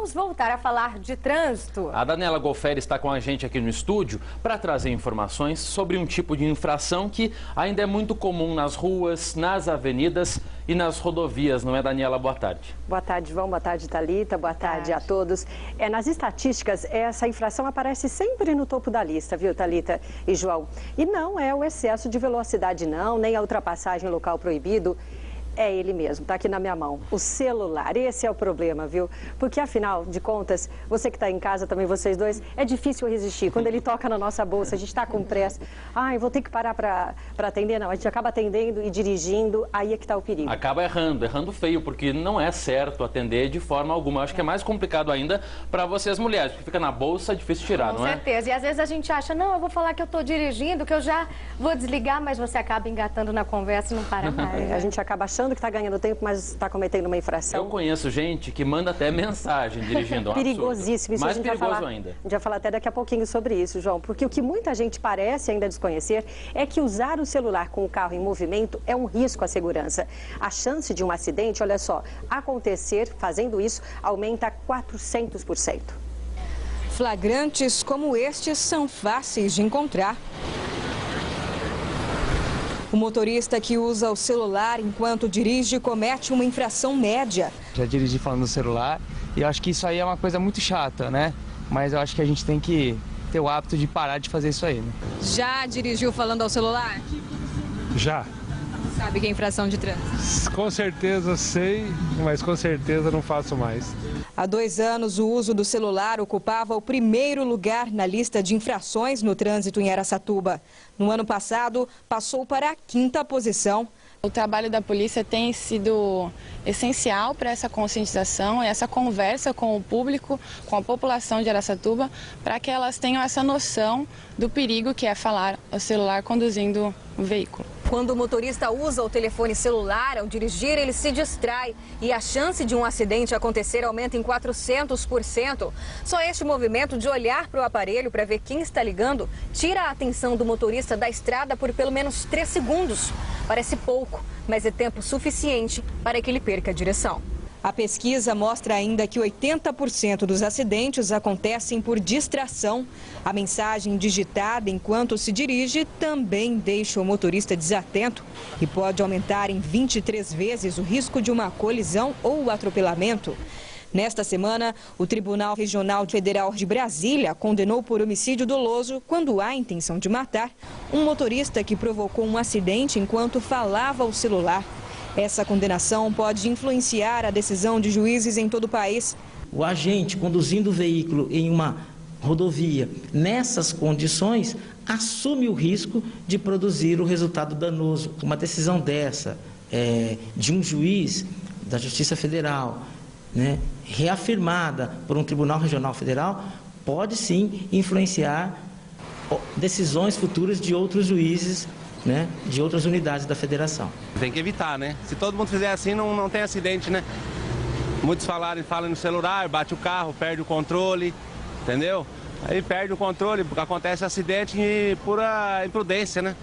vamos voltar a falar de trânsito. A Daniela Golferi está com a gente aqui no estúdio para trazer informações sobre um tipo de infração que ainda é muito comum nas ruas, nas avenidas e nas rodovias, não é, Daniela? Boa tarde. Boa tarde, João. Boa tarde, Thalita. Boa tarde a todos. Nas estatísticas, essa infração aparece sempre no topo da lista, viu, Thalita e João? E não é o excesso de velocidade, não, nem a ultrapassagem em local proibido. É ele mesmo, está aqui na minha mão, o celular. Esse é o problema, viu? Porque, afinal de contas, você que está em casa também, vocês dois, é difícil resistir. Quando ele toca na nossa bolsa, a gente está com pressa. Ai, vou ter que parar para atender. Não, a gente acaba atendendo e dirigindo, aí é que está o perigo. Acaba errando feio, porque não é certo atender de forma alguma. Eu acho que é mais complicado ainda para vocês mulheres, porque fica na bolsa, é difícil tirar, não é? Com certeza. E às vezes a gente acha, não, eu vou falar que eu estou dirigindo, que eu já vou desligar, mas você acaba engatando na conversa e não para mais. A gente acaba achando que está ganhando tempo, mas está cometendo uma infração. Eu conheço gente que manda até mensagem dirigindo. Perigosíssimo. Isso mais a gente perigoso ainda. A gente vai falar até daqui a pouquinho sobre isso, João, porque o que muita gente parece ainda desconhecer é que usar o celular com o carro em movimento é um risco à segurança. A chance de um acidente, olha só, acontecer fazendo isso aumenta 400%. Flagrantes como estes são fáceis de encontrar. O motorista que usa o celular enquanto dirige comete uma infração média. Já dirigi falando no celular e eu acho que isso aí é uma coisa muito chata, né? Mas eu acho que a gente tem que ter o hábito de parar de fazer isso aí, né? Já dirigiu falando ao celular? Já. Sabe que é infração de trânsito? Com certeza sei, mas com certeza não faço mais. Há 2 anos, o uso do celular ocupava o primeiro lugar na lista de infrações no trânsito em Araçatuba. No ano passado, passou para a 5ª posição. O trabalho da polícia tem sido essencial para essa conscientização e essa conversa com o público, com a população de Araçatuba, para que elas tenham essa noção do perigo que é falar ao celular conduzindo o veículo. Quando o motorista usa o telefone celular ao dirigir, ele se distrai e a chance de um acidente acontecer aumenta em 400%. Só este movimento de olhar para o aparelho para ver quem está ligando tira a atenção do motorista da estrada por pelo menos 3 segundos. Parece pouco, mas é tempo suficiente para que ele perca a direção. A pesquisa mostra ainda que 80% dos acidentes acontecem por distração. A mensagem digitada enquanto se dirige também deixa o motorista desatento e pode aumentar em 23 vezes o risco de uma colisão ou atropelamento. Nesta semana, o Tribunal Regional Federal de Brasília condenou por homicídio doloso, quando há intenção de matar, um motorista que provocou um acidente enquanto falava ao celular. Essa condenação pode influenciar a decisão de juízes em todo o país. O agente conduzindo o veículo em uma rodovia nessas condições assume o risco de produzir o resultado danoso. Uma decisão dessa, de um juiz da Justiça Federal, né, reafirmada por um Tribunal Regional Federal, pode sim influenciar decisões futuras de outros juízes, né, de outras unidades da federação. Tem que evitar, né? Se todo mundo fizer assim, não tem acidente, né? Muitos falam no celular, bate o carro, perde o controle, entendeu? Aí perde o controle, porque acontece acidente e pura imprudência, né?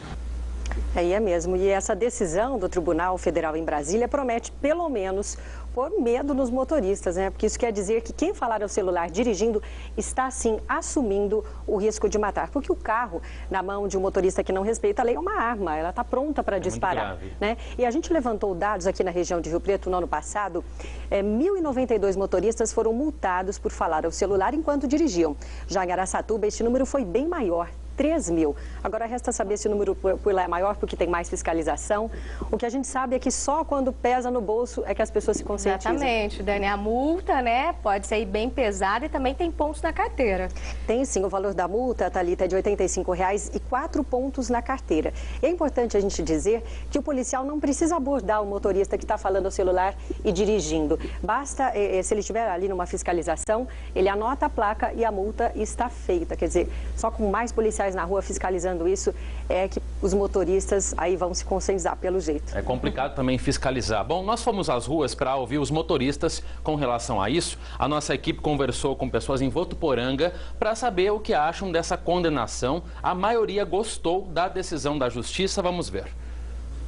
É mesmo. E essa decisão do Tribunal Federal em Brasília promete, pelo menos, pôr medo nos motoristas, né? Porque isso quer dizer que quem falar ao celular dirigindo está, sim, assumindo o risco de matar. Porque o carro, na mão de um motorista que não respeita a lei, é uma arma, ela está pronta para disparar, né? E a gente levantou dados aqui na região de Rio Preto no ano passado, 1.092 motoristas foram multados por falar ao celular enquanto dirigiam. Já em Araçatuba, este número foi bem maior. 3.000. Agora resta saber se o número por lá é maior porque tem mais fiscalização. O que a gente sabe é que só quando pesa no bolso é que as pessoas se conscientizam. Exatamente, Dani. A multa, né, pode ser bem pesada e também tem pontos na carteira. Tem sim, o valor da multa, Thalita, é de R$ 85,00 e 4 pontos na carteira. E é importante a gente dizer que o policial não precisa abordar o motorista que está falando ao celular e dirigindo. Basta, se ele estiver ali numa fiscalização, ele anota a placa e a multa está feita. Quer dizer, só com mais policiais na rua fiscalizando isso é que os motoristas aí vão se conscientizar pelo jeito. É complicado também fiscalizar. Bom, nós fomos às ruas para ouvir os motoristas com relação a isso. A nossa equipe conversou com pessoas em Votuporanga para saber o que acham dessa condenação. A maioria gostou da decisão da justiça. Vamos ver.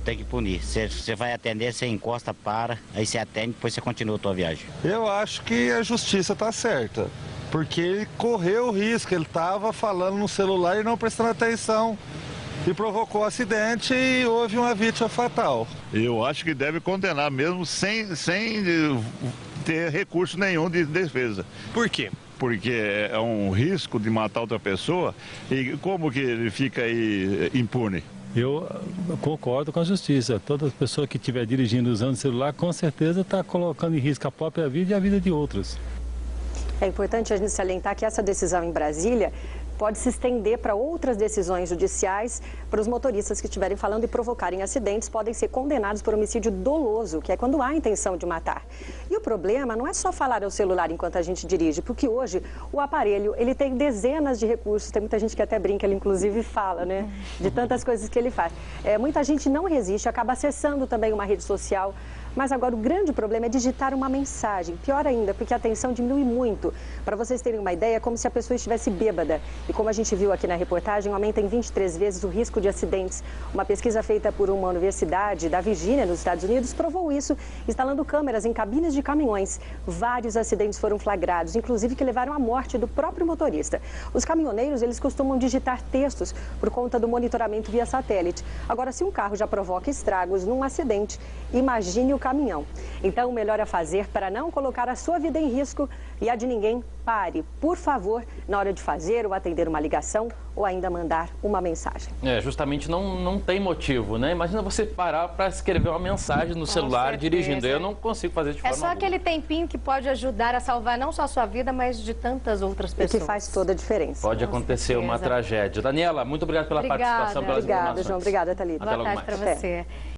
tem que punir. Você vai atender, você encosta, para, aí você atende, depois você continua a tua viagem. Eu acho que a justiça está certa, porque ele correu o risco, ele estava falando no celular e não prestando atenção. E provocou acidente e houve uma vítima fatal. Eu acho que deve condenar mesmo sem ter recurso nenhum de defesa. Por quê? Porque é um risco de matar outra pessoa e como que ele fica aí impune? Eu concordo com a justiça. Toda pessoa que estiver dirigindo usando o celular, com certeza está colocando em risco a própria vida e a vida de outros. É importante a gente salientar que essa decisão em Brasília pode se estender para outras decisões judiciais, para os motoristas que estiverem falando e provocarem acidentes, podem ser condenados por homicídio doloso, que é quando há intenção de matar. E o problema não é só falar ao celular enquanto a gente dirige, porque hoje o aparelho, ele tem dezenas de recursos, tem muita gente que até brinca, ele inclusive fala, né, de tantas coisas que ele faz. Muita gente não resiste, acaba acessando também uma rede social. Mas agora o grande problema é digitar uma mensagem. Pior ainda, porque a atenção diminui muito. Para vocês terem uma ideia, é como se a pessoa estivesse bêbada. E como a gente viu aqui na reportagem, aumenta em 23 vezes o risco de acidentes. Uma pesquisa feita por uma universidade da Virgínia, nos Estados Unidos, provou isso, instalando câmeras em cabines de caminhões. Vários acidentes foram flagrados, inclusive que levaram à morte do próprio motorista. Os caminhoneiros, eles costumam digitar textos por conta do monitoramento via satélite. Agora, se um carro já provoca estragos num acidente, imagine o caminhão. Então, o melhor a fazer para não colocar a sua vida em risco e a de ninguém, pare, por favor, na hora de fazer ou atender uma ligação ou ainda mandar uma mensagem. Justamente não tem motivo, né? Imagina você parar para escrever uma mensagem no celular dirigindo. Eu não consigo fazer de forma alguma. É só aquele tempinho que pode ajudar a salvar não só a sua vida, mas de tantas outras pessoas. E que faz toda a diferença. Pode acontecer uma tragédia. Daniela, muito obrigado pela participação, pelas informações. Obrigada, João. Obrigada, Thalita. Boa tarde para você.